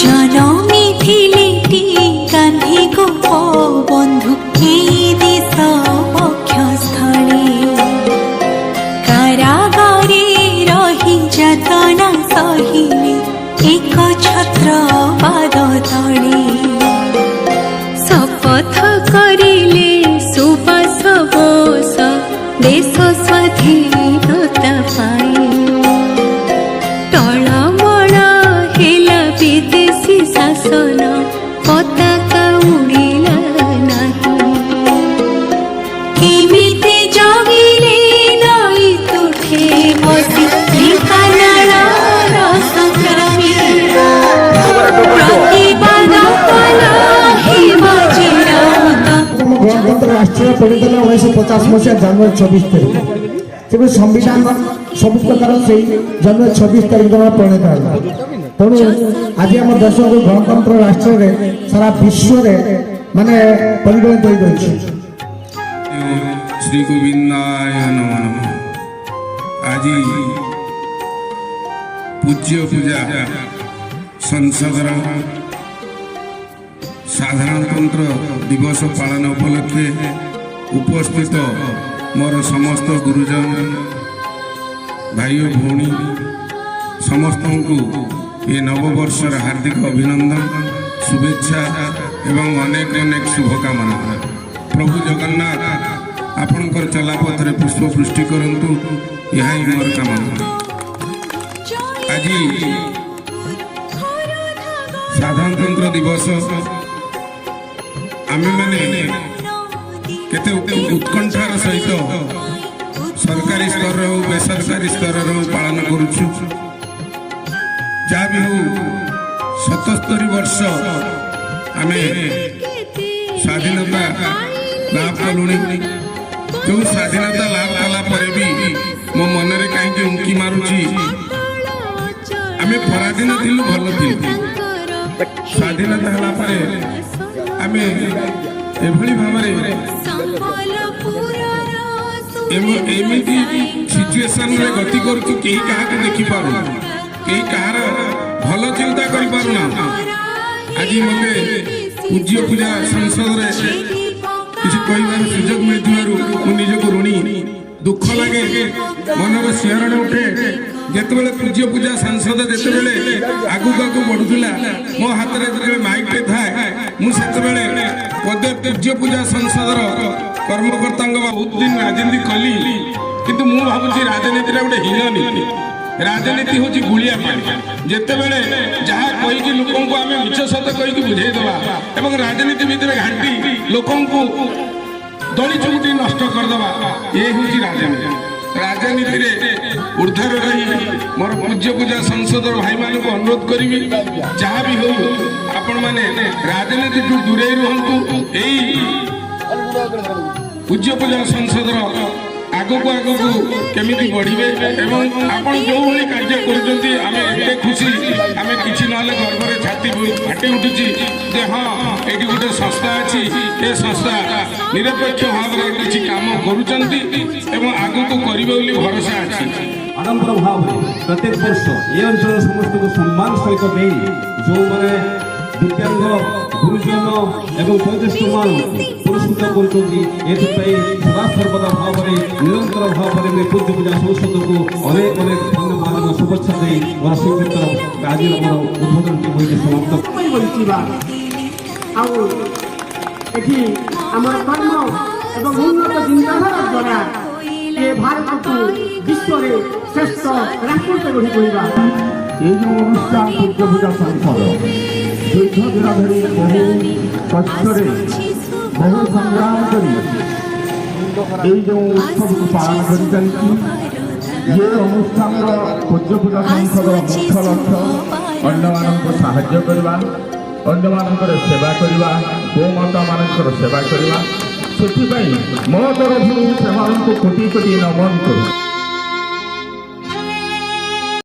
जनमी थिलेटी गांधी को बंधु देश वक्षस्थले कारागारे रही जातना सहिले एक छत्र पाद तले शपथ करिले सुबास बोस देश स्वाधीनता पाई टळमळ हेला विदेशी शासन पताका उड़िला नाही केमिति जगिले नई तुठे बसी ढेंकानाळर संग्रामी प्रतिबाद कला हेमा जिराउत गणतंत्र राष्ट्रीय प्रणीत 1950 मसीहा जनवरी 26 तारिख तेज संविधान सब प्रकार से जनवरी 26 तारिख दिन प्रणीत है तेणु आज आम देश को गणतंत्र राष्ट्र में सारा विश्व माने परिगणित हो गई। श्री गोविंदाय नमो नमः। आज पूज्य पूजा संसदर साधारणतंत्र दिवस पालन उपलक्षे उपस्थित मोर समस्त गुरुजन भाई और भौणी समस्त को ये नववर्षर हार्दिक अभिनंदन शुभेच्छा एवं अनेक अनेक शुभकामना। प्रभु जगन्नाथ आपणकर चलापथरे पुष्पवृष्टि करंतु यह ही मोर कामना। आज साधारणतंत्र दिवस आमे माने केते उत्कंठार सहित सरकारी स्तर हो बेसरकारी स्तर हो पालन करुछु। जहाँ भी हो 77 वर्ष आमे स्वाधीनता लाभ कलुणी जो स्वाधीनता लाभ कला परे भी मो मन रे कहीं उंकी मारुची आमे पराधीन थिलु भल थिलु स्वाधीनता हला परे आमे एभली भावरे एमिति सिचुएशन रे गति करछु केही काहा के देखि पारु केही कहार भल चिंता करि पारु ना। आज मते पूज्य पूजा संसद रे किछि कहबार सुजोग मिलथिबारु मु निजको ऋणी दुख लागे मनर सिहरण उठे जेतेबेले पूज्य पूजा संसद जेतेबेले आगु आगु बढ़ुथिला मो हाथ रे जेतेबेले माइक पे थाए मु सेतेबेले पदे पूज्य पूजा संसदर कर्मकर्ता बहुत दिन राजनीति कली किंतु मु भाबुची राजनीति गोटे हीन नीति राजनीति हूँ गुलिया पानी जितेबले जहाँ कहीकि लोक आम मिछ सत कहीकि बुझेदवा एवं राजनीति भितर घाटी लोक दली चुमुटी नष्ट करदवा ये हूँ राजनीति। राजनीति रे ऊर्ध्वर रही मोर पूज्य पूजा संसद भाई मान को अनुरोध करी जहाँ भी हो आपण मैंने राजनीति ठू दूरे रुहतु पूज्य पूजा संसद आगो को केमिति बढ़िबे एवं आपण जो भली कार्य करजंती आमे एते खुशी आमे किछि नले गर्व रे छाती फाटी उठुची जे हां एटी गोटे संस्था अछि ए संस्था निरपेक्ष भाव रे किछि काम करूचंती एवं आगो को करिबे बोली भरोसा अछि। आडंबर भाव प्रत्येक वर्ष ये अंचल समस्त को सम्मान सहित दे जो माने दिव्यांग गुरुजन एवं वयोज्येष्ठ मान पुरस्कृत करछंती एथि सदा सर्वदा भाव रे निरंतर भाव रे पूज्य पूजा संसद को अनेक अनेक धन्यवाद और शुभेच्छा दे मोर संयुक्त आज मोर उद्बोधन की होई समाप्त बोलचिबा आ एथि हमर कर्म एवं उन्नत चिंताधारा द्वारा ये भारत को विश्व रे श्रेष्ठ राष्ट्र से गढ़ी तोलिबा ये जो अनुष्ठान पूज्य पूजा संसद दीर्घ दिन धरी बहु कष्ट बहु संग्राम करी जो उत्सव को पालन कर चलती ये अनुष्ठान पूज्य पूजा संसद मुख्य लक्ष्य अन्य मानक साहाय्य करवा अन्य मानकर सेवा करवा गोमाता मानकर सेवा करवा से मो तरफ से कोटि कोटि नमन करूँ।